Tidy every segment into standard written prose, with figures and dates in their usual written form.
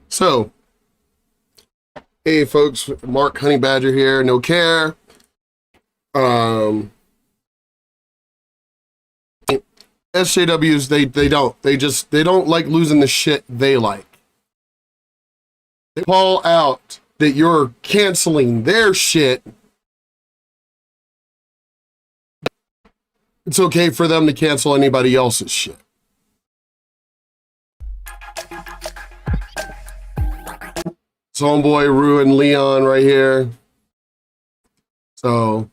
So, hey folks, Mark Honey Badger here, no care. SJWs, they don't like losing the shit they like. They call out that you're canceling their shit. It's okay for them to cancel anybody else's shit. It's homeboy Rue and Leon right here. So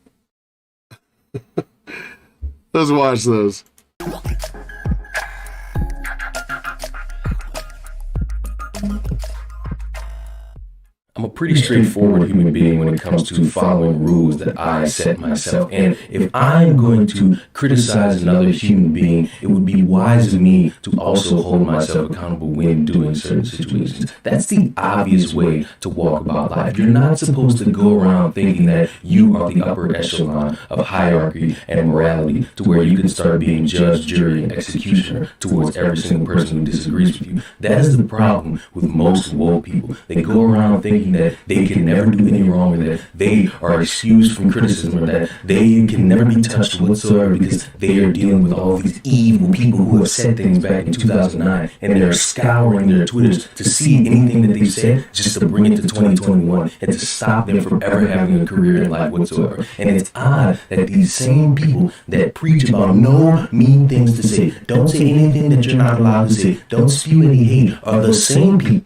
let's watch this. I'm a pretty straightforward human being when it comes to following rules that I set myself. And if I'm going to criticize another human being, it would be wise of me to also hold myself accountable when doing certain situations. That's the obvious way to walk about life. You're not supposed to go around thinking that you are the upper echelon of hierarchy and morality to where you can start being judge, jury, and executioner towards every single person who disagrees with you. That is the problem with most woke people. They go around thinking that they can never do any wrong, or that they are excused from criticism, or that they can never be touched whatsoever because they are dealing with all these evil people who have said things back in 2009, and they're scouring their Twitters to see anything that they've said just to bring it to 2021 and to stop them from ever having a career in life whatsoever. And it's odd that these same people that preach about no mean things to say, don't say anything that you're not allowed to say, don't spew any hate, are the same people.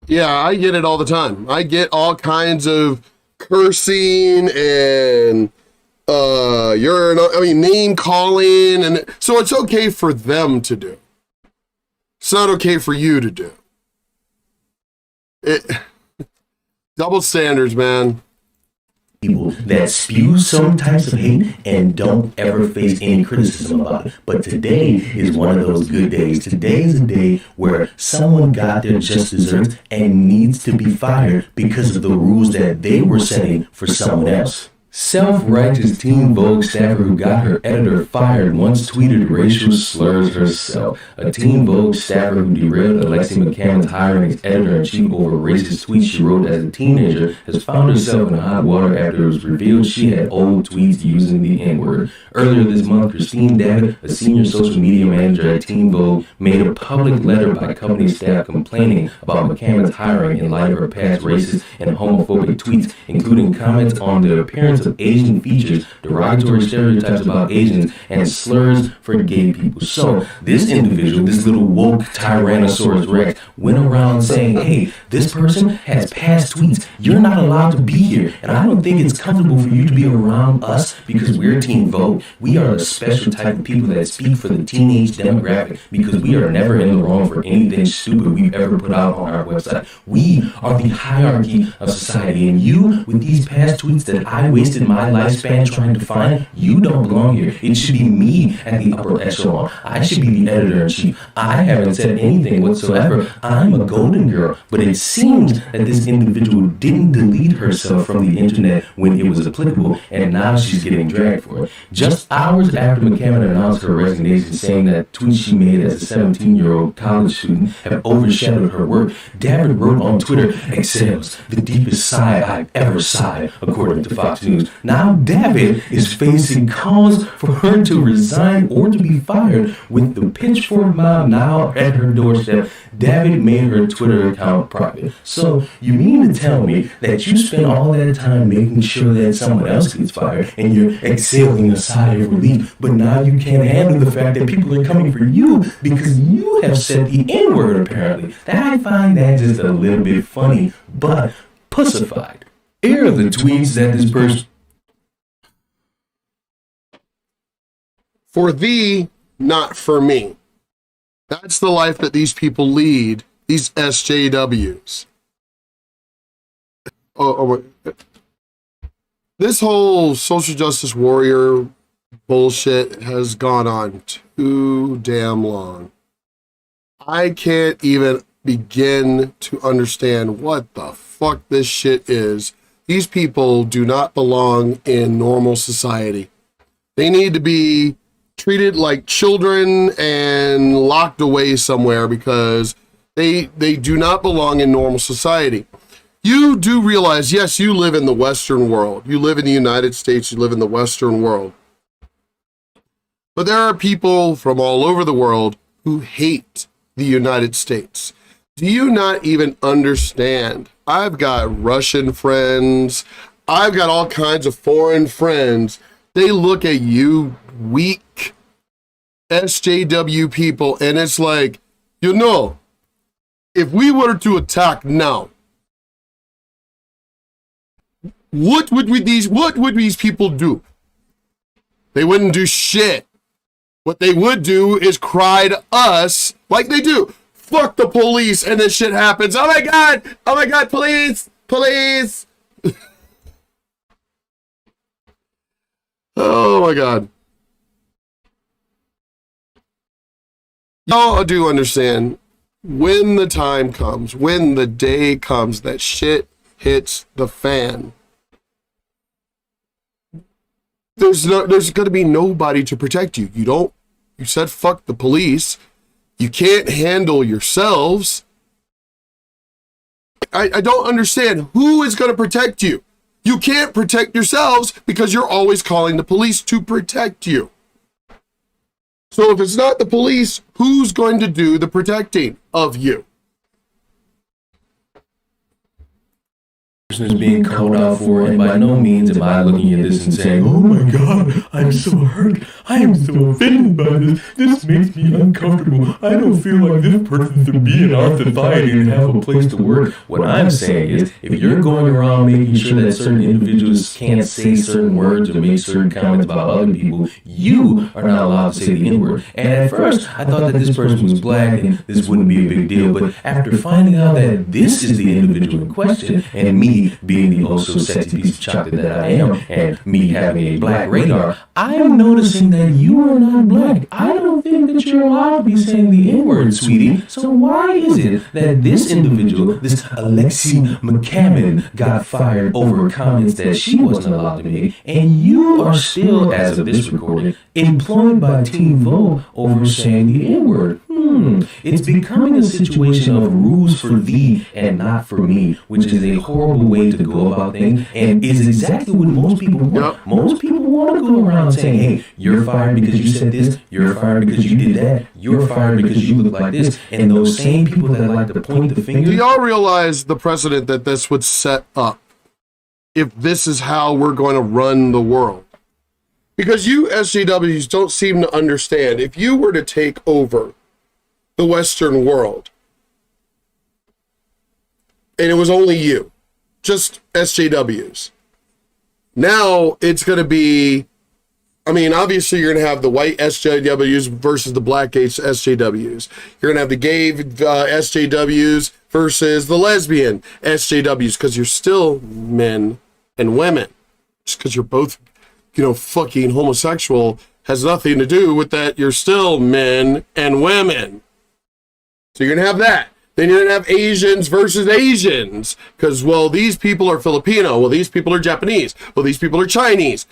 Yeah, I get it all the time. I get all kinds of cursing and name calling, and so it's okay for them to do. It's not okay for you to do. Double standards, man. People that spew some types of hate and don't ever face any criticism about it. But today is one of those good days. Today is a day where someone got their just desserts and needs to be fired because of the rules that they were setting for someone else. Self-righteous Teen Vogue staffer who got her editor fired once tweeted racial slurs herself. A Teen Vogue staffer who derailed Alexi McCann's hiring as editor-in-chief over racist tweets she wrote as a teenager has found herself in hot water after it was revealed she had old tweets using the N-word. Earlier this month, Christine Davitt, a senior social media manager at Teen Vogue, made a public letter by company staff complaining about McCann's hiring in light of her past racist and homophobic tweets, including comments on the appearance of Asian features, derogatory stereotypes about Asians, and slurs for gay people. So this individual, this little woke Tyrannosaurus Rex, went around saying, hey, this person has past tweets. You're not allowed to be here, and I don't think it's comfortable for you to be around us because we're Teen Vogue. We are a special type of people that speak for the teenage demographic because we are never in the wrong for anything stupid we've ever put out on our website. We are the hierarchy of society, and you, with these past tweets that I wasted my lifespan trying to find, you don't belong here. It should be me at the upper echelon. I should be the editor-in-chief. I haven't said anything whatsoever. I'm a golden girl. But it seems that this individual didn't delete herself from the internet when it was applicable, and now she's getting dragged for it. Just hours after McCammon announced her resignation, saying that tweets she made as a 17-year-old college student have overshadowed her work, Davitt wrote on Twitter, "Exhales, the deepest sigh I've ever sighed," according to Fox News. Now Davitt is facing calls for her to resign or to be fired. With the pitchfork mob now at her doorstep, Davitt made her Twitter account private. So you mean to tell me that you spend all that time making sure that someone else gets fired and you're exhaling a sigh of relief, but now you can't handle the fact that people are coming for you because you have said the N-word apparently. I find that just a little bit funny, but pussified. Here are the tweets that this person... For thee, not for me. That's the life that these people lead, these SJWs. This whole social justice warrior bullshit has gone on too damn long. I can't even begin to understand what the fuck this shit is. These people do not belong in normal society. They need to be treated like children and locked away somewhere because they do not belong in normal society. You do realize, yes, you live in the Western world. You live in the United States. You live in the Western world. But there are people from all over the world who hate the United States. Do you not even understand? I've got Russian friends. I've got all kinds of foreign friends. They look at you weak SJW people, and it's like, you know, if we were to attack now, what would these people do? They wouldn't do shit. What they would do is cry to us like they do. Fuck the police, and this shit happens. Oh my God, police. Oh my God. Y'all do understand, when the time comes, when the day comes that shit hits the fan, there's going to be nobody to protect you. You said fuck the police. You can't handle yourselves. I don't understand. Who is going to protect you? You can't protect yourselves because you're always calling the police to protect you. So if it's not the police, who's going to do the protecting of you? Is being called out for, and by no means am I looking at this and saying, oh my God, I'm so hurt, I am so offended by this makes me uncomfortable, I don't feel like this person should be in our society and have a place to work. What I'm saying is, if you're going around making sure that certain individuals can't say certain words or make certain comments about other people, you are not allowed to say the N-word. And at first, I thought that this person was black and this wouldn't be a big deal, but after finding out that this is the individual in question, and me being the also sexy piece of chocolate that I am, and me having a black radar, I am noticing that you are not black. I don't think that you're allowed to be saying the N-word, sweetie. So why is it that this individual, this Alexi McCammon, got fired over comments that she wasn't allowed to make, and you are still, as of this recording, employed by Team Vogue over saying the N-word? It's becoming a situation of rules for thee and not for me, which is a horrible way to go about things, and is exactly what most people want. Yep. Most people want to go around saying, hey, you're fired because you said this, you're fired because you did that, you're fired because you look like this, and those same people that like to point the finger. Do y'all realize the precedent that this would set up if this is how we're going to run the world? Because you SJWs don't seem to understand, if you were to take over the Western world, and it was only you, just SJWs. Now it's going to be, I mean, obviously you're going to have the white SJWs versus the black SJWs. You're going to have the gay SJWs versus the lesbian SJWs, because you're still men and women. Just because you're both, fucking homosexual has nothing to do with that. You're still men and women. So you're going to have that. Then you're going to have Asians versus Asians. Because, well, these people are Filipino. Well, these people are Japanese. Well, these people are Chinese.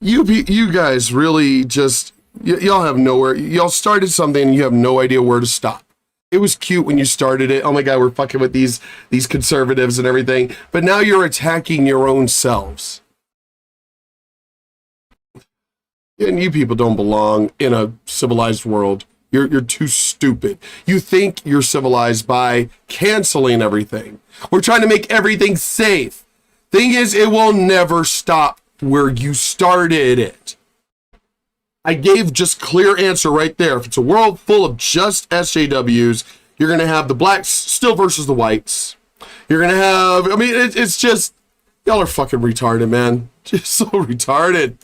You guys really just, y'all have nowhere. Y'all started something and you have no idea where to stop. It was cute when you started it. Oh my God, we're fucking with these conservatives and everything. But now you're attacking your own selves. And you people don't belong in a civilized world. You're too stupid. You think you're civilized by canceling everything. We're trying to make everything safe. Thing is, it will never stop where you started it. I gave just clear answer right there. If it's a world full of just SJWs, you're going to have the blacks still versus the whites. You're going to have, it's just, y'all are fucking retarded, man. Just so retarded.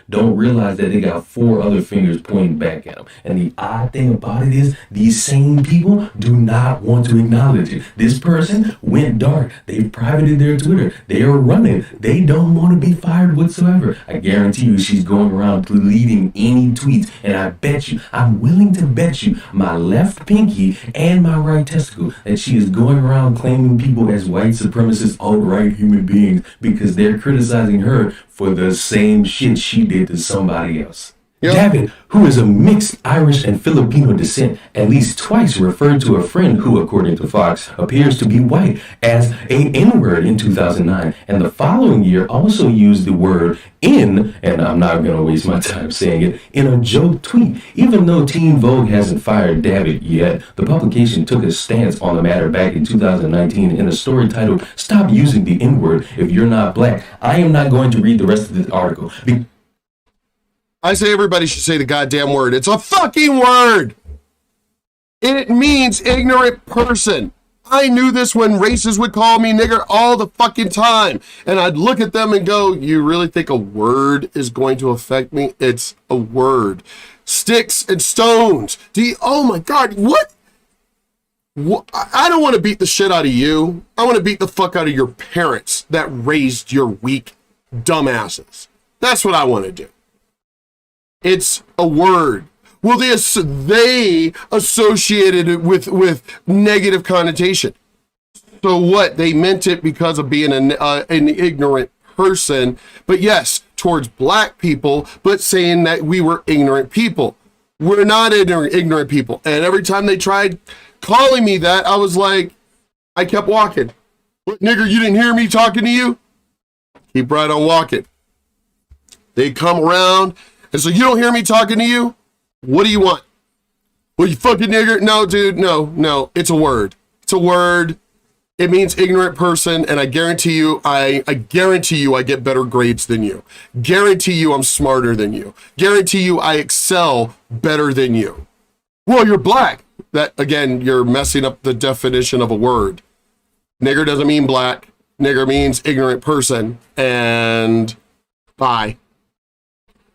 Don't realize that they got 4 other fingers pointing back at them. And the odd thing about it is, these same people do not want to acknowledge it. This person went dark. They privated their Twitter. They are running. They don't want to be fired whatsoever. I guarantee you she's going around deleting any tweets. And I bet you, I'm willing to bet you, my left pinky and my right testicle, that she is going around claiming people as white supremacist, alt-right human beings because they're criticizing her for the same shit she did to somebody else. David, who is of mixed Irish and Filipino descent, at least twice referred to a friend who, according to Fox, appears to be white as a N-word in 2009, and the following year also used the word in, and I'm not going to waste my time saying it, in a joke tweet. Even though Teen Vogue hasn't fired David yet, the publication took a stance on the matter back in 2019 in a story titled, "Stop Using the N-word If You're Not Black." I am not going to read the rest of the article. I say everybody should say the goddamn word. It's a fucking word. It means ignorant person. I knew this when racists would call me nigger all the fucking time. And I'd look at them and go, you really think a word is going to affect me? It's a word. Sticks and stones. Oh my God, what? I don't want to beat the shit out of you. I want to beat the fuck out of your parents that raised your weak dumbasses. That's what I want to do. It's a word. Well, they associated it with negative connotation. So what? They meant it because of being an ignorant person. But yes, towards black people, but saying that we were ignorant people. We're not ignorant people. And every time they tried calling me that, I was like, I kept walking. What, nigger, you didn't hear me talking to you? Keep right on walking. They come around. And so you don't hear me talking to you? What do you want? Well, you fucking nigger? No, dude, no. It's a word. It's a word. It means ignorant person, and I guarantee you, I guarantee you I get better grades than you. Guarantee you I'm smarter than you. Guarantee you I excel better than you. Well, you're black. That, again, you're messing up the definition of a word. Nigger doesn't mean black. Nigger means ignorant person, and bye.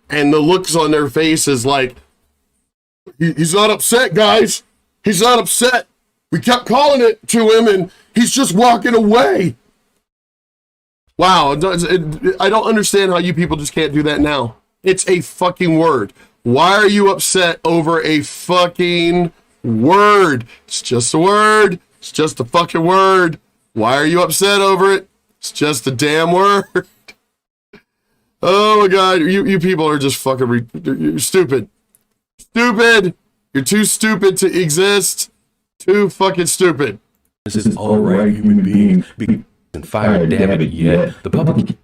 And the looks on their face is like, he's not upset, guys. He's not upset. We kept calling it to him, and he's just walking away. Wow, I don't understand how you people just can't do that now. It's a fucking word. Why are you upset over a fucking word? It's just a word. It's just a fucking word. Why are you upset over it? It's just a damn word. Oh my God, you people are just fucking, you're stupid. Stupid. You're too stupid to exist. Too fucking stupid. This is all right, human being. And fired David yet. The public.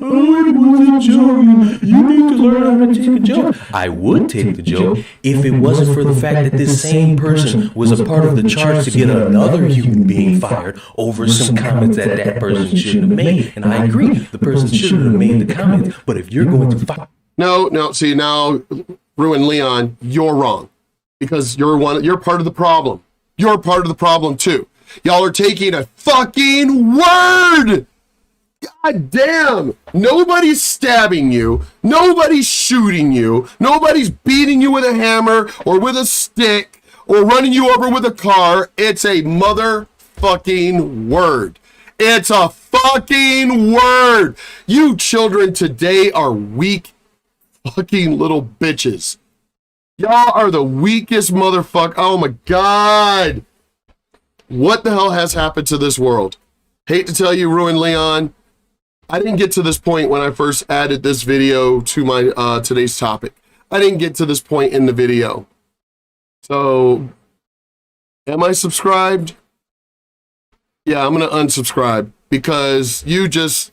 Oh, it was a joke. You need to learn how to take a joke. I would take the joke if it wasn't for the fact that this same person was a part of the charge to get another human being fired over some comments that person shouldn't have made. And I agree, the person shouldn't have made the comment. But if you're going to fire, no, see now, Ruin Leon, you're wrong because you're part of the problem. You're part of the problem too. Y'all are taking a fucking word. God damn. Nobody's stabbing you. Nobody's shooting you. Nobody's beating you with a hammer or with a stick or running you over with a car. It's a motherfucking word. It's a fucking word. You children today are weak fucking little bitches. Y'all are the weakest motherfucker. Oh my God. What the hell has happened to this world? Hate to tell you, Ruin Leon, I didn't get to this point when I first added this video to my today's topic. I didn't get to this point in the video. So, am I subscribed? Yeah, I'm going to unsubscribe because you just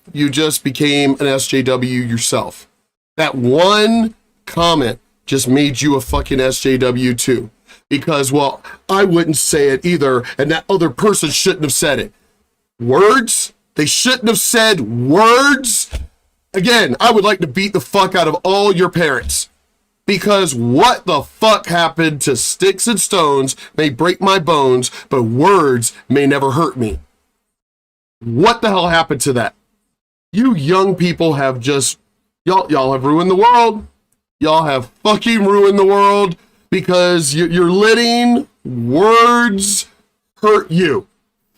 became an SJW yourself. That one comment just made you a fucking SJW too. Because, well, I wouldn't say it either, and that other person shouldn't have said it. Words? They shouldn't have said words. Again, I would like to beat the fuck out of all your parents. Because what the fuck happened to sticks and stones may break my bones, but words may never hurt me. What the hell happened to that? You young people have just, y'all have ruined the world. Y'all have fucking ruined the world because you're letting words hurt you.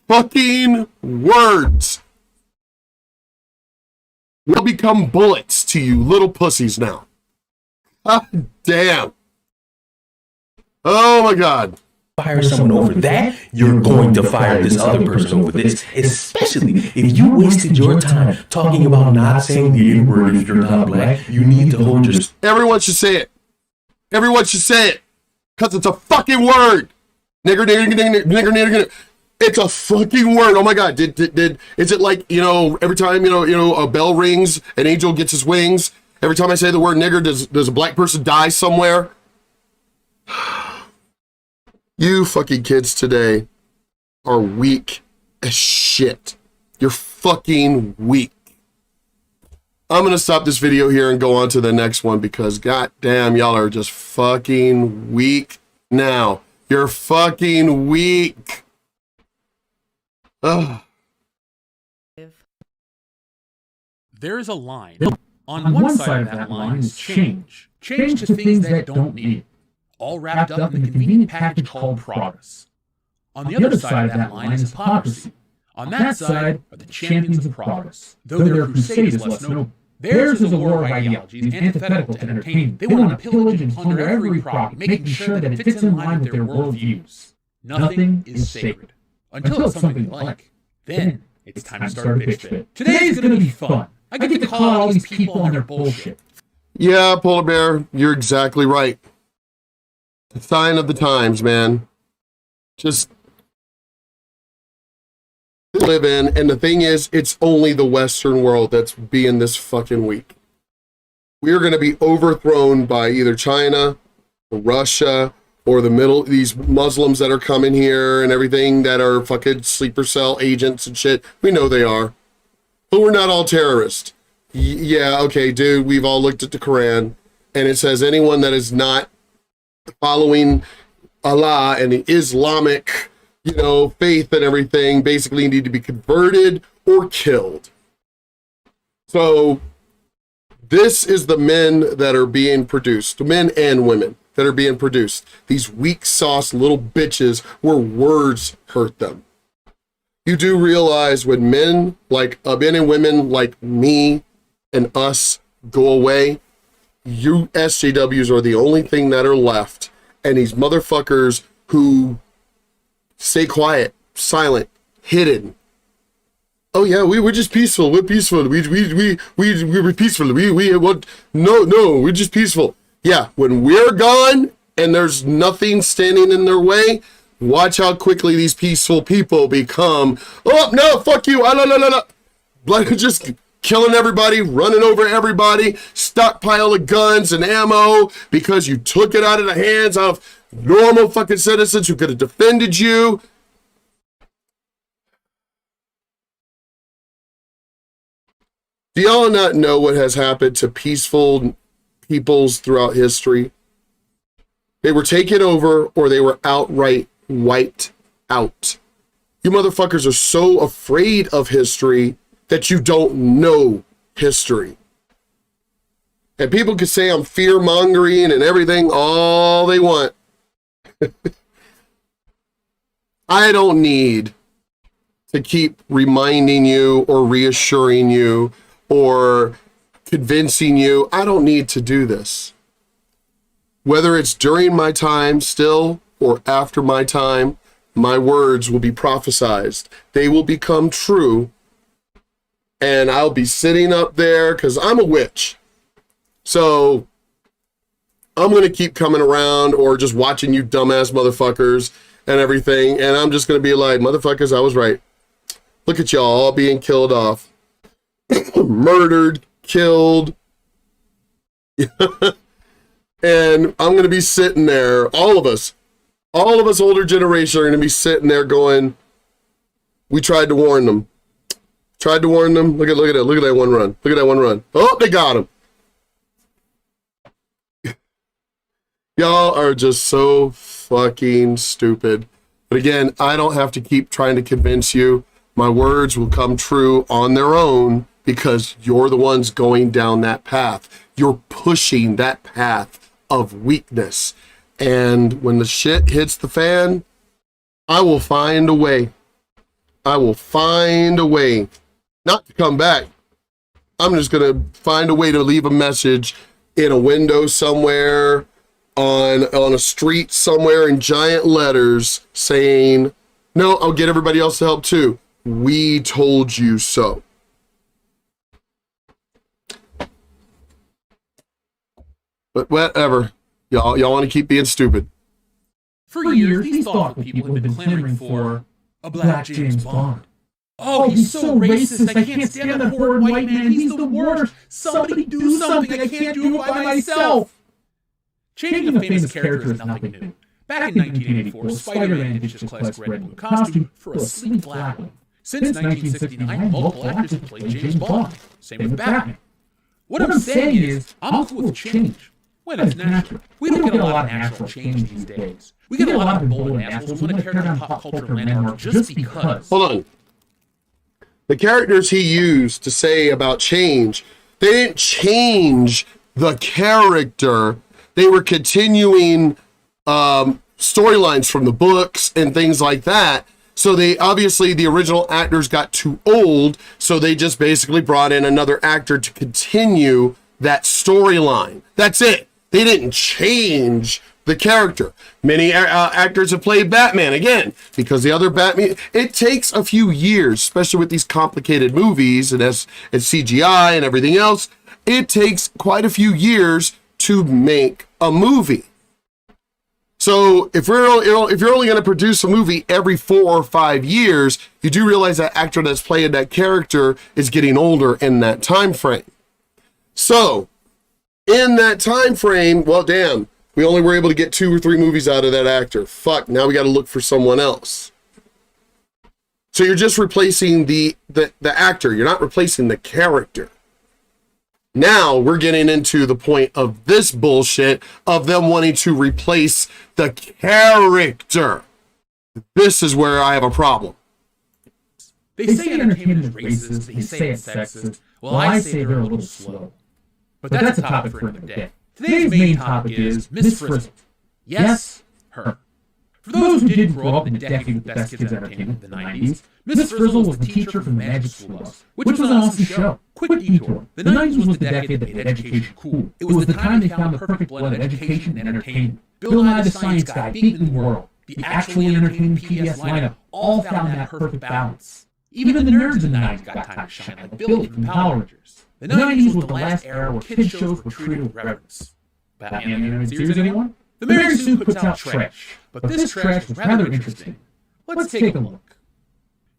Fucking words will become bullets to you little pussies now. God damn. Oh my God. Fire someone over that, you're going to fire this other person over this, especially if you wasted your time talking about not saying the N-word if you're not black. You need to hold your... Everyone should say it. Everyone should say it. Because it's a fucking word. Nigger, nigger, nigger, nigger, nigger, nigger. It's a fucking word. Oh my God. Is it like, every time, a bell rings, an angel gets his wings. Every time I say the word nigger, does a black person die somewhere? You fucking kids today are weak as shit. You're fucking weak. I'm going to stop this video here and go on to the next one because goddamn, y'all are just fucking weak now. You're fucking weak. Ugh. There is a line. On one side of that line is change. Change to things that don't need. All wrapped up in the convenient package called progress. On the other side of that line is hypocrisy. On that side are the champions of progress, though their crusade is less noble. Theirs is a war of ideologies antithetical to entertainment. They want to pillage and plunder every property, making sure that it fits in line with their worldviews. Nothing is sacred. Until it's something you like. Then it's time to start a bitch fit. Today's gonna be fun. I get to call out all these people on their bullshit. Yeah, Polar Bear, you're exactly right. The sign of the times, man. Just live in, and the thing is, it's only the Western world that's being this fucking weak. We're going to be overthrown by either China, or Russia, or these Muslims that are coming here and everything that are fucking sleeper cell agents and shit. We know they are. But we're not all terrorists. Yeah, okay, dude, we've all looked at the Quran, and it says anyone that is not following Allah and the Islamic, faith and everything basically need to be converted or killed. So this is the men that are being produced, men and women that are being produced. These weak sauce little bitches where words hurt them. You do realize when men and women like me and us go away, you SJWs are the only thing that are left. And these motherfuckers who stay quiet, silent, hidden. Oh yeah, we're just peaceful. We're peaceful. We're peaceful. We're just peaceful. Yeah, when we're gone and there's nothing standing in their way, watch how quickly these peaceful people become. Oh no, fuck you. Just killing everybody, running over everybody, stockpile of guns and ammo because you took it out of the hands of normal fucking citizens who could have defended you. Do y'all not know what has happened to peaceful peoples throughout history? They were taken over or they were outright wiped out. You motherfuckers are so afraid of history that you don't know history. And people can say I'm fear-mongering and everything all they want. I don't need to keep reminding you or reassuring you or convincing you. I don't need to do this. Whether it's during my time still or after my time, my words will be prophesized. They will become true. And I'll be sitting up there because I'm a witch. So I'm going to keep coming around or just watching you dumbass motherfuckers and everything. And I'm just going to be like, motherfuckers, I was right. Look at y'all all being killed off. Murdered, killed. And I'm going to be sitting there, all of us older generation are going to be sitting there going, we tried to warn them. Tried to warn them. Look at that one run. Look at that one run. Oh, they got him. Y'all are just so fucking stupid. But again, I don't have to keep trying to convince you. My words will come true on their own because you're the ones going down that path. You're pushing that path of weakness. And when the shit hits the fan, I will find a way. I will find a way not to come back. I'm just going to find a way to leave a message in a window somewhere, on a street somewhere in giant letters saying, no, I'll get everybody else to help too. We told you so. But whatever. Y'all want to keep being stupid. For years, these thoughtful people have been clamoring for a black James Bond. Oh, he's so racist. I can't stand that horrid white man. He's the worst. Somebody do something. I can't do it by myself. Changing a famous character is nothing new. Back in 1984, Spider-Man ditched his classic red and blue costume for a sleek black one. Since 1969, multiple actors have played James Bond. Same with Batman. What I'm saying is, I'm cool with change. When it's natural. We don't get a lot of natural change these days. We get a lot of bold assholes who want to tear down pop culture landmarks just because. Hold on. The characters he used to say about change, they didn't change the character. They were continuing storylines from the books and things like that. So they obviously, the original actors got too old, so they just basically brought in another actor to continue that storyline. That's it. They didn't change the character. Many actors have played Batman again, because the other Batman, it takes a few years, especially with these complicated movies and CGI and everything else. It takes quite a few years to make a movie. So if you're only going to produce a movie every 4 or 5 years, you do realize that actor that's playing that character is getting older in that time frame. So in that time frame, well, damn, we only were able to get 2 or 3 movies out of that actor. Fuck, now we got to look for someone else. So you're just replacing the actor. You're not replacing the character. Now we're getting into the point of this bullshit of them wanting to replace the character. This is where I have a problem. They say entertainment is racist. They say it's sexist. Well, I say they're a little slow. But that's a topic for another day. Today's main topic is Miss Frizzle. Yes, her. For those who didn't grow up in the decade with Best Kids Entertainment, the 90s, Miss Frizzle was the teacher from the Magic School Bus, which was an awesome show. Quick detour. The 90s was the decade that made education cool. It was the time they found the perfect blend of education and entertainment. Bill Nye the Science Guy, Beaten the World, the actually entertaining PBS lineup, all found that perfect balance. Even the nerds in the 90s got time to shine, like Billy from Power Rangers. The 90s was the last era where kids shows were treated with reverence. Batman the Animated Series, anyone? The Mary Sue puts out trash, but this trash was rather interesting. Let's take a look.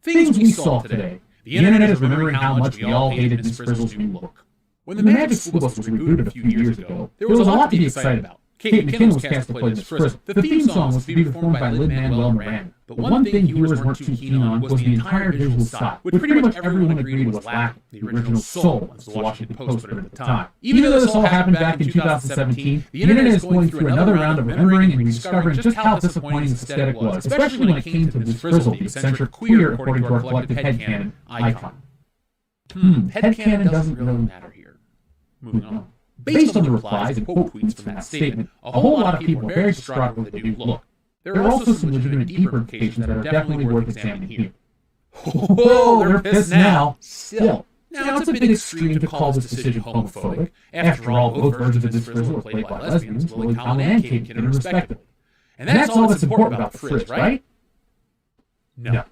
Things we saw today. The internet is remembering how much we all hated Miss Frizzle's new look. When the Magic School Bus was rebooted a few years ago, there was a lot to be excited about. Kate McKinnon was cast to play Miss Frizzle. The theme song was to be performed by Lin-Manuel Miranda. But one thing viewers weren't too keen on was the entire visual style, which pretty much everyone agreed was lacking. The original soul, as the Washington Post put it at the time. Even though this all happened back in 2017, the internet is going through another round of remembering and rediscovering just how disappointing this aesthetic was, especially when it came to Miss Frizzle, the eccentric queer, according to our collective headcanon, icon. Headcanon doesn't really matter here. Moving on. Based on the replies and quote tweets from that statement, a whole lot of people are very distraught with the new look. There are also some legitimate deeper implications that are definitely worth examining here. Oh, they're pissed now. Still. Now, it's a bit extreme to call this decision homophobic. After all, both versions of Miss Frizzle were played by lesbians, Lily Collin and Kate McKinnon, respectively. And that's all that's important about the Frizz, right? No.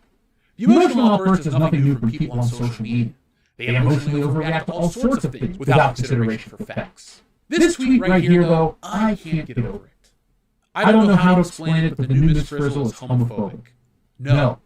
The emotional outburst is nothing new from people on social media. They emotionally overreact to all sorts of things without consideration for facts. This tweet right here, though, I can't get over it. I don't know how to explain it, but the new Miss Frizzle is homophobic. No,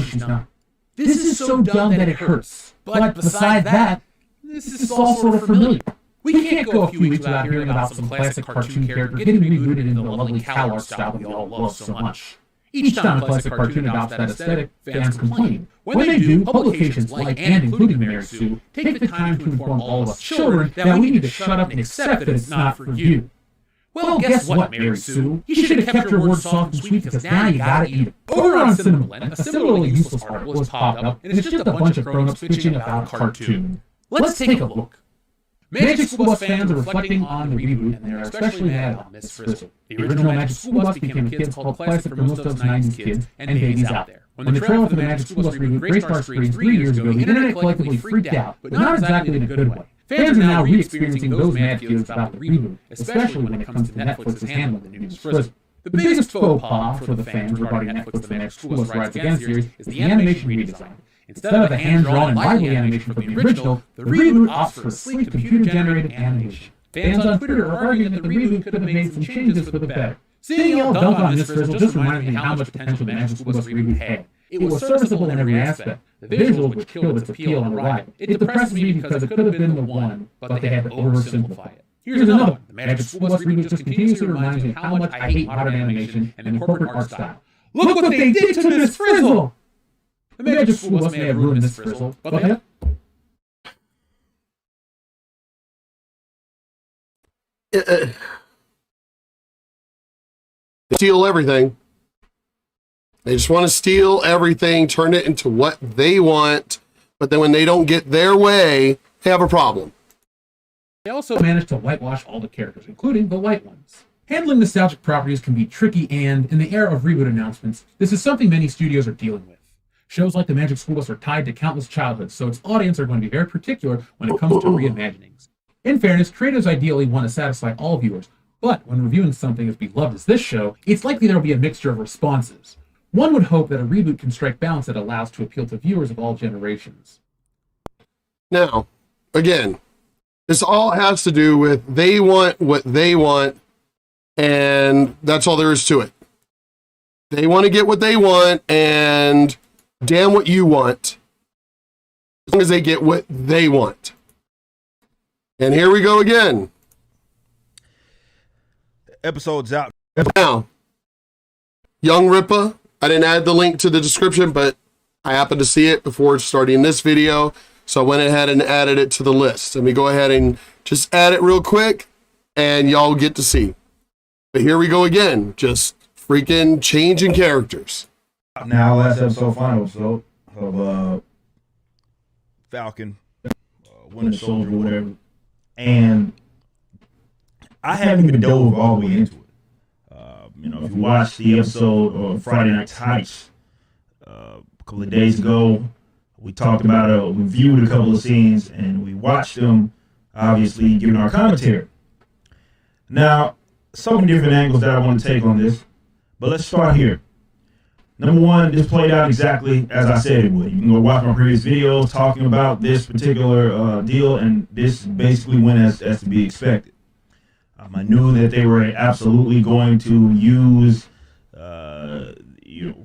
she's not. This is so dumb that it hurts. But besides that, this is all sort of familiar. We can't go a few weeks without hearing about some classic cartoon character getting rebooted into the lovely cow art style we all love so much. Each time a classic cartoon adopts that aesthetic, fans complain. When they do, publications like and including Mary Sue take the time to inform all of us children that we need to shut up and accept that it's not for you. Well, guess what, Mary Sue? You should have kept your words soft and sweet because now you gotta eat it. Over on CinemaBlend, a similarly useless article has popped up, and it's just a bunch of grown-ups bitching about a cartoon. Let's take a look. Magic School Bus fans are reflecting on the reboot, and they're especially mad about Miss Frizzle. The original Magic School Bus became a kids' cult classic for most of those 90s kids and babies out there. When the trailer for the Magic School Bus reboot graced our screens 3 years ago, the internet collectively freaked out, but not exactly in a good way. Fans are now re-experiencing those mad feelings about the reboot, especially when it comes to Netflix's handling the new Miss Frizzle. The biggest faux pas for the fans regarding Netflix The Magic School Bus Rides Again series is the animation redesign. Instead of a hand-drawn and lively animation from the original, the reboot opts for a sleek computer-generated animation. Fans on Twitter are arguing that the reboot could have made some changes for the better. Seeing y'all dunk on Miss Frizzle just reminded me how much potential the Magic School Bus reboot had. It was serviceable in every aspect. The visuals which killed its appeal on arrival. It depresses me because it could have been the one, but they had to oversimplify it. Here's another one. The Magic School Bus reboot just continuously reminds me how much I hate modern animation and the corporate art style. Look what they did to Miss Frizzle! The Magic School Bus may have ruined Miss Frizzle, but they... Steal everything. They just want to steal everything, turn it into what they want, but then when they don't get their way, they have a problem. They also managed to whitewash all the characters, including the white ones. Handling nostalgic properties can be tricky, and in the era of reboot announcements, this is something many studios are dealing with. Shows like The Magic School Bus are tied to countless childhoods, so its audience are going to be very particular when it comes to reimaginings. In fairness, creators ideally want to satisfy all viewers, but when reviewing something as beloved as this show, it's likely there will be a mixture of responses. One would hope that a reboot can strike balance that allows to appeal to viewers of all generations. Now, again, this all has to do with they want what they want, and that's all there is to it. They want to get what they want, and damn what you want, as long as they get what they want. And here we go again. Episode's out. Now, Young Rippa, I didn't add the link to the description, but I happened to see it before starting this video, so I went ahead and added it to the list. Let me go ahead and just add it real quick, and y'all get to see. But here we go again, just freaking changing characters. Now, last episode, final episode of Falcon, Winter Soldier, whatever. And I haven't even dove all the way into it. If you watched the episode of Friday Night Tights a couple of days ago, we talked about it, we viewed a couple of scenes, and we watched them, obviously, giving our commentary. Now, so many different angles that I want to take on this, but let's start here. Number one, this played out exactly as I said it would. You can go watch my previous videos talking about this particular deal, and this basically went as to be expected. I knew that they were absolutely going to use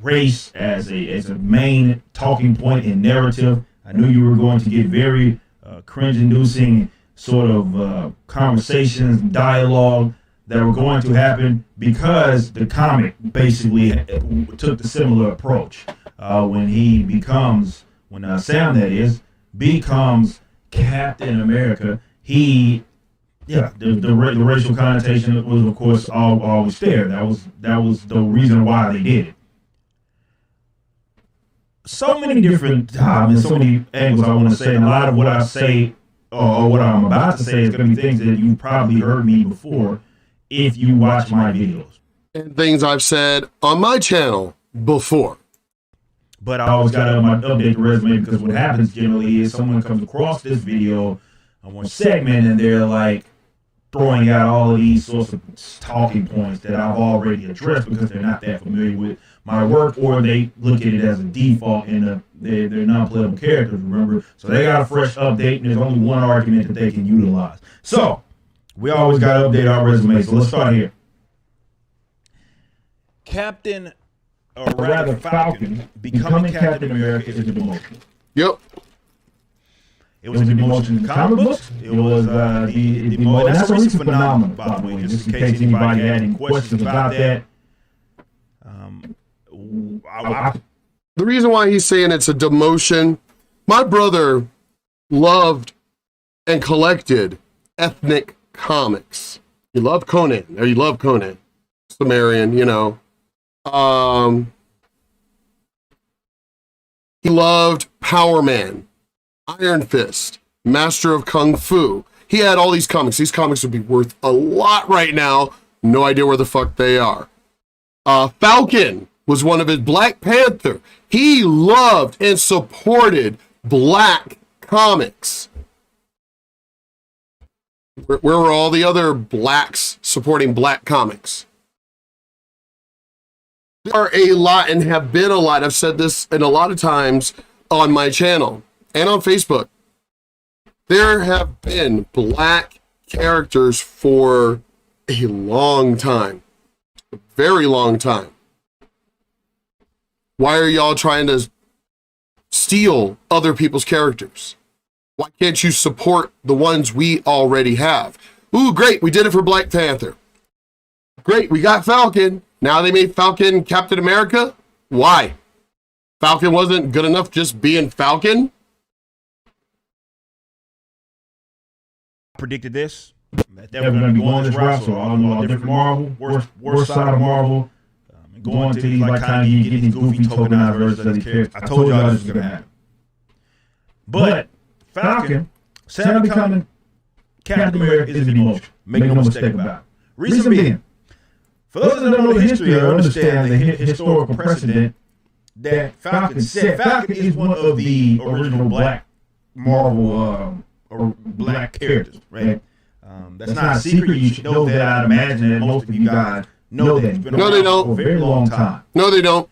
race as a main talking point in narrative. I knew you were going to get very cringe-inducing sort of conversations, dialogue that were going to happen because the comic basically took the similar approach. When Sam, that is, becomes Captain America, the racial connotation was, of course, always there. That was the reason why they did it. So many different so many angles I want to say, and a lot of what I say or what I'm about to say is going to be things that you probably heard me before if you watch my videos. And things I've said on my channel before. But I always got to update the resume, because what happens generally is someone comes across this video on one segment and they're like throwing out all of these sorts of talking points that I've already addressed because they're not that familiar with my work, or they look at it as a default in they're non-playable characters, remember? So they got a fresh update, and there's only one argument that they can utilize. So we always got to update our resume. So let's start here. Captain, or rather Falcon, becoming Captain America is a demotion. Yep. It was a demotion in the comic books. It was the demotion. And that's a recent phenomenon, by the way, just in case anybody had any questions about that. The reason why he's saying it's a demotion, my brother loved and collected ethnic comics. He loved Conan, or he loved Conan, Sumerian, you know. He loved Power Man, Iron Fist, Master of Kung Fu. He had all these comics. These comics would be worth a lot right now. No idea where the fuck they are. Falcon was one of his. Black Panther. He loved and supported black comics. Where were all the other blacks supporting black comics? There are a lot, and have been a lot. I've said this in a lot of times on my channel and on Facebook. There have been black characters for a long time. A very long time. Why are y'all trying to steal other people's characters? Why can't you support the ones we already have? Ooh, great, we did it for Black Panther. Great, we got Falcon. Now they made Falcon Captain America? Why? Falcon wasn't good enough just being Falcon? Predicted this. That they were going to be going this route, so I don't know, different Marvel, worst side of Marvel, going to these, like, kind of getting these goofy tokenized versions of these characters. I told y'all this was going to happen. But Falcon, Sam becoming Captain America is a demotion. Make no mistake about it. Reason being, for those that don't know the history or understand the historical precedent that Falcon set, Falcon is one of the original Black Marvel or Black characters, right? That's not a secret. You should know that. I'd imagine that most of you guys know that. He's been around for a very long time. No, they don't.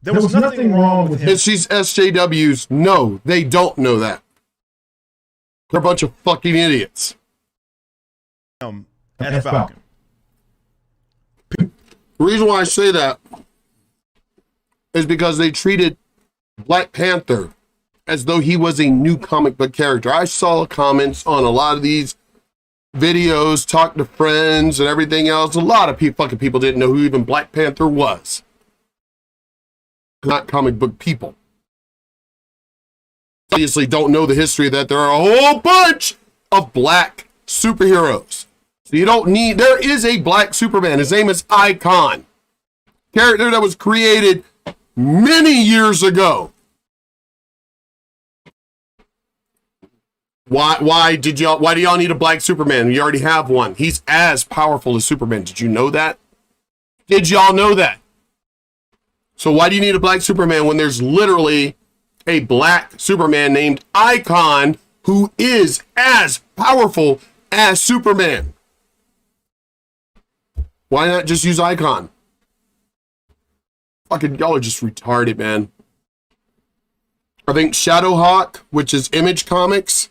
There was nothing wrong with him. And she's SJWs. No, they don't know that. They're a bunch of fucking idiots. As Falcon. The reason why I say that is because they treated Black Panther as though he was a new comic book character. I saw comments on a lot of these videos, talked to friends and everything else. A lot of fucking people didn't know who even Black Panther was. Not comic book people. Obviously don't know the history that there are a whole bunch of black superheroes. So you don't need, there is a black Superman. His name is Icon. Character that was created many years ago. Why do y'all need a black Superman? You already have one. He's as powerful as Superman. Did you know that? Did y'all know that? So why do you need a black Superman when there's literally a black Superman named Icon who is as powerful as Superman? Why not just use Icon? Fucking y'all are just retarded, man. I think Shadowhawk, which is Image Comics,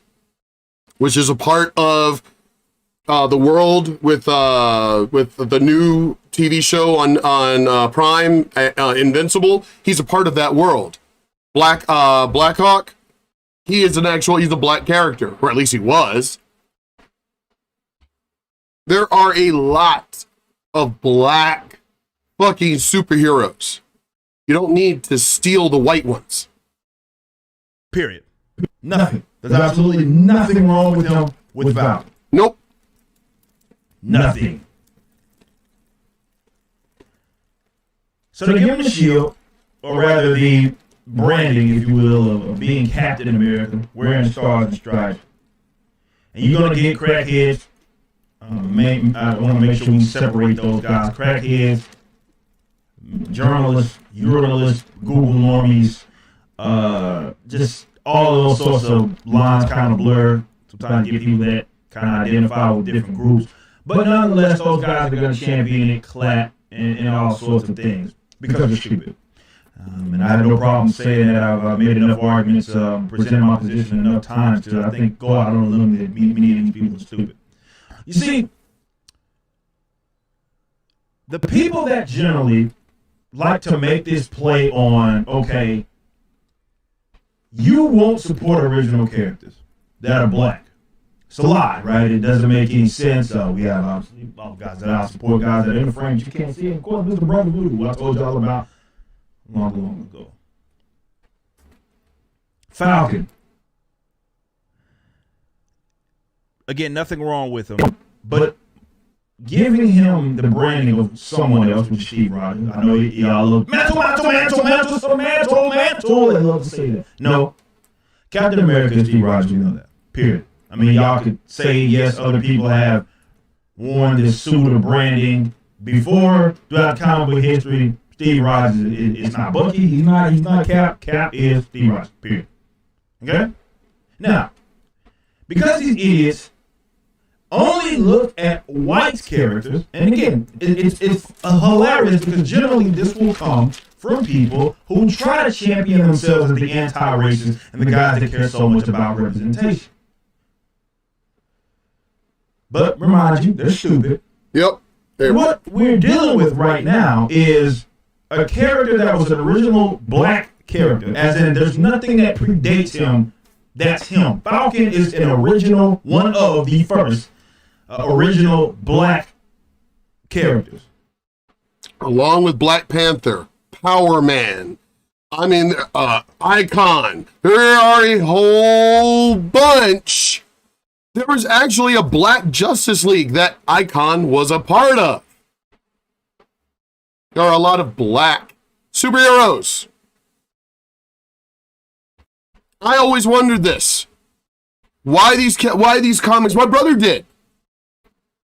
which is a part of the world with the new TV show on Prime, Invincible. He's a part of that world. Blackhawk, he's a black character, or at least he was. There are a lot of black fucking superheroes. You don't need to steal the white ones. Period. Nothing. There's absolutely nothing wrong with him with Falcon. Nope. Nothing. So to give him the shield, or rather the branding, if you will, of being Captain America, wearing the stars and stripes, and you're going to get crackheads. I want to make sure we separate those guys. Crackheads, journalists, Uralists, Google normies, just all of those sorts of lines kind of blur. Sometimes give people that kind of identify with different groups. But nonetheless, those guys are going to champion it, clap, and all sorts of things because they're stupid. And I have no problem saying that. I've made enough arguments, presented my position enough times to, I think, go out on a limb that many of these people are stupid. You see, the people that generally like to make this play on, okay, you won't support original characters that are black. It's a lie, right? It doesn't make any sense. We have obviously all guys that I support, guys that are in the frame, you can't see it. Of course, Mr. Brother Voodoo, what I told y'all about long ago. Falcon. Again, nothing wrong with him, but giving him the branding of someone else, which is Steve Rogers. I know y'all love mantle. They love to say that. No, Captain America is Steve Rogers. You know that. Period. I mean, y'all could say yes, other people have worn this suit of branding before throughout comic book history. Steve Rogers is not Bucky. He's not Cap. Cap is Steve Rogers. Period. Okay. Now, because these idiots only look at white characters, and again, it's hilarious because generally this will come from people who try to champion themselves as the anti-racists and the guys that care so much about representation. But remind you, they're stupid. Yep. What we're dealing with right now is a character that was an original black character, as in there's nothing that predates him that's him. Falcon is an original, one of the first original black characters. Along with Black Panther, Power Man, Icon. There are a whole bunch. There was actually a Black Justice League that Icon was a part of. There are a lot of black superheroes. I always wondered this. Why these comics? My brother did.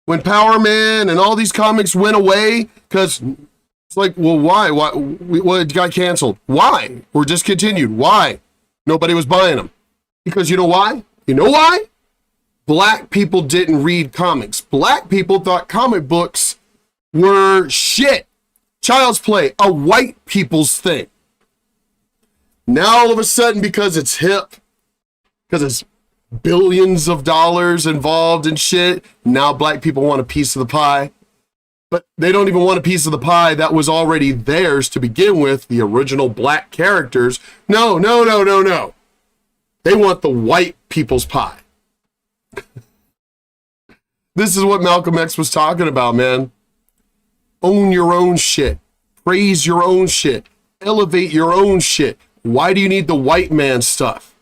When Power Man and all these comics went away, because it's like, well, why? Well, it got canceled. Why? Or discontinued. Why? Nobody was buying them. Because you know why? You know why? Black people didn't read comics. Black people thought comic books were shit. Child's play, a white people's thing. Now all of a sudden, because it's hip, because it's billions of dollars involved in shit, now black people want a piece of the pie. But they don't even want a piece of the pie that was already theirs to begin with, the original black characters. No. They want the white people's pie. This is what Malcolm X was talking about, man. Own your own shit. Praise your own shit. Elevate your own shit. Why do you need the white man stuff?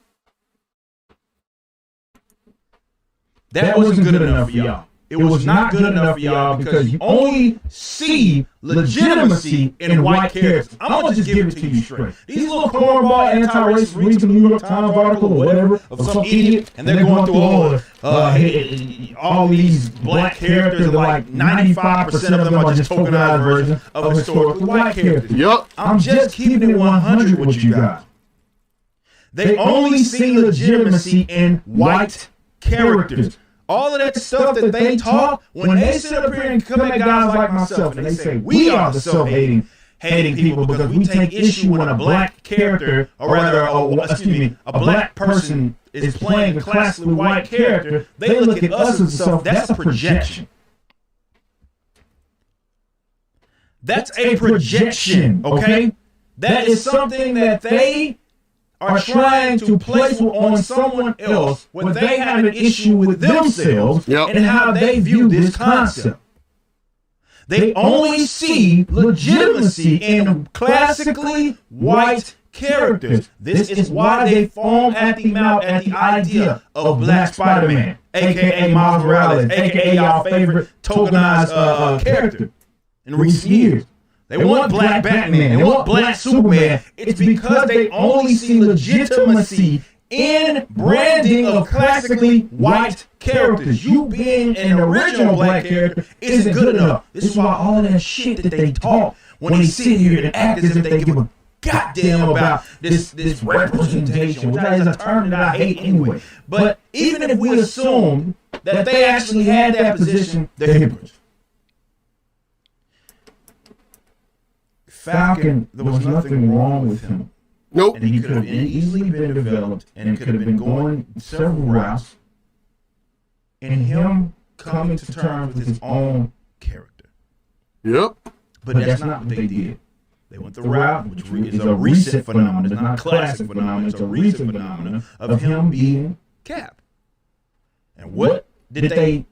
That wasn't good enough for y'all. It was not good enough for y'all because you only see legitimacy in white characters. I'm going to just give it to you straight. These little cornball anti-racists read some New York Times article or whatever of some idiot, and they're going through all these black characters, and like 95% of them are just tokenized versions of historically white characters. Yup. I'm just keeping it 100 with you guys. They only see legitimacy in white characters. All of that stuff that they talk, when they sit up here and come at guys like myself and they say we are the self-hating people because we take issue when a black character, or rather, a black person is playing a classically white character, they look at us as self. That's a projection. That's a projection, okay? That is something that they are trying to place on someone else when they have an issue with themselves and how they view this concept. They only see legitimacy in classically white characters. This is why they foam at the mouth at the idea of Black Spider-Man, aka Miles Morales, aka y'all favorite tokenized character in recent years. They want Black Batman. They want Black Superman. It's because they only see legitimacy in branding of classically white characters. You being an original black character isn't good enough. This is why all of that shit that they talk when they sit here and act as if they give a goddamn about this representation, which is a term that I hate anyway. But even if we assume that they actually had that position, they're hypocrites. Falcon, there was nothing wrong with him. Nope. And he could have easily been developed and could have been going several routes. And him coming to terms with his own character. Yep. But that's not what they did. They went the route, which is a recent phenomenon. It's not a classic phenomenon. It's a recent phenomenon of him being Cap. And what did they...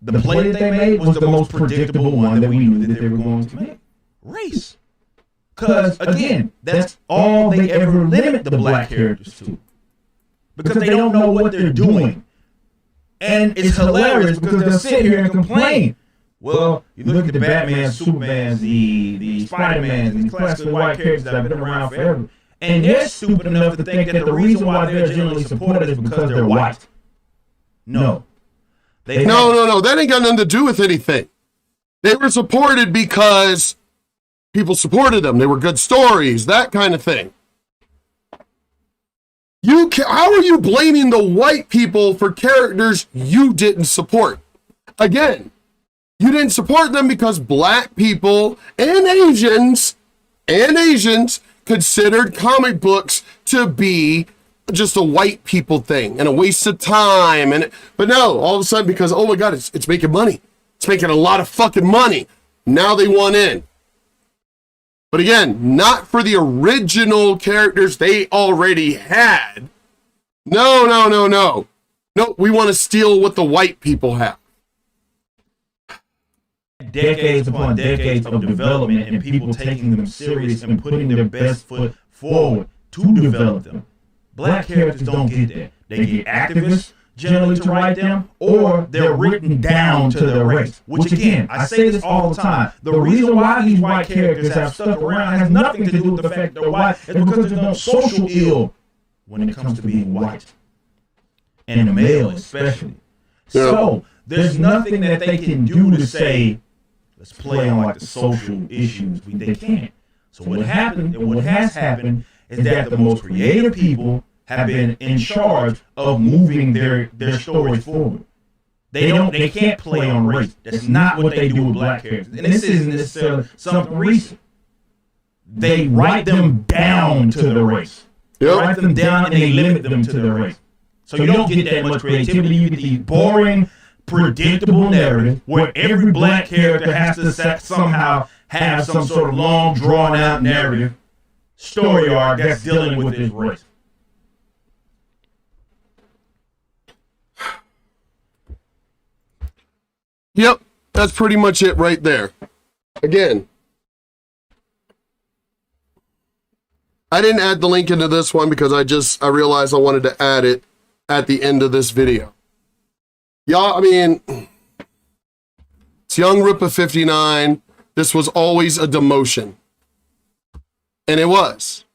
The play that they made was the most predictable one that we knew that they were going to make. Race. Because, again, that's all they ever limit the black characters to. Because they don't know what they're doing. And it's hilarious because they'll sit here and complain. Well, you look at the Batman, Supermans, the Spider-Mans, these classically white characters that have been around forever. And they're stupid enough to think that the reason why they're generally supported is because they're white. No. No. That ain't got nothing to do with anything. They were supported because people supported them. They were good stories, that kind of thing. How are you blaming the white people for characters you didn't support? Again, you didn't support them because black people and Asians considered comic books to be just a white people thing and a waste of time. But no, all of a sudden, because, oh my God, it's making money. It's making a lot of fucking money. Now they want in. But again, not for the original characters they already had. No. No, we want to steal what the white people have. Decades upon decades of development and people taking them serious and putting their best foot forward to develop them. Black characters don't get that. They get activists generally to write them, or they're written down to their race. Which again, I say this all the time. The reason why these white characters have stuck around has nothing to do with the fact they're white. It's because there's no social ill when it comes to being white. And the male especially. So there's nothing that they can do to say, let's play on like the social issues. They can't. So what happened, and what has happened, is that the most creative people have been in charge of moving their stories forward. They can't play on race. That's not what they do with black characters. And this isn't necessarily something recent. They write them down to the race. They write them down and they limit them to their race. So you don't get that much creativity. You get these boring, predictable narrative where every black character has to somehow have some sort of long, drawn-out narrative, story arc that's dealing with this race. Yep, that's pretty much it right there. Again, I didn't add the link into this one because I realized I wanted to add it at the end of this video. Y'all, I mean, it's Young Ripa 59. This was always a demotion. And it was.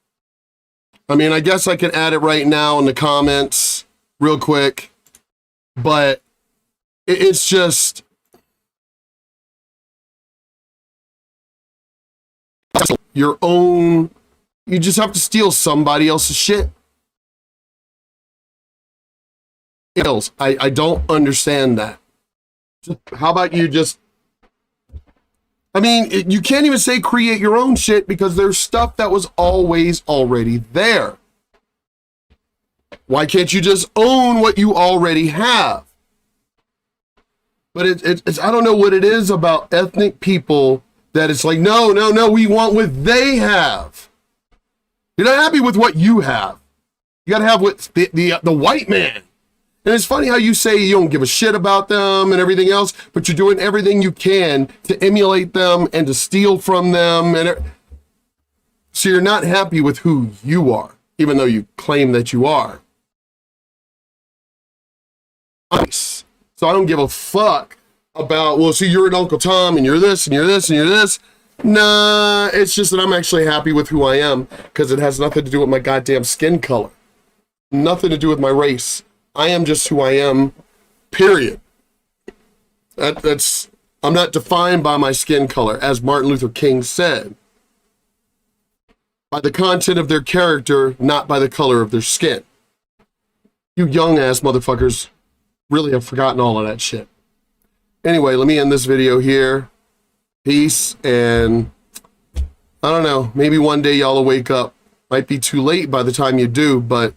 I mean, I guess I can add it right now in the comments real quick. But it's just... your own... You just have to steal somebody else's shit. I don't understand that. How about you just... I mean, you can't even say create your own shit because there's stuff that was always already there. Why can't you just own what you already have? But it's I don't know what it is about ethnic people that it's like, no, we want what they have. You're not happy with what you have. You got to have what the white man. And it's funny how you say you don't give a shit about them and everything else, but you're doing everything you can to emulate them and to steal from them. So you're not happy with who you are, even though you claim that you are. Nice. So I don't give a fuck about, well, see, you're an Uncle Tom and you're this and you're this and you're this. Nah, it's just that I'm actually happy with who I am because it has nothing to do with my goddamn skin color. Nothing to do with my race. I am just who I am, period. I'm not defined by my skin color, as Martin Luther King said. By the content of their character, not by the color of their skin. You young ass motherfuckers really have forgotten all of that shit. Anyway, let me end this video here. Peace, and I don't know, maybe one day y'all will wake up. Might be too late by the time you do, but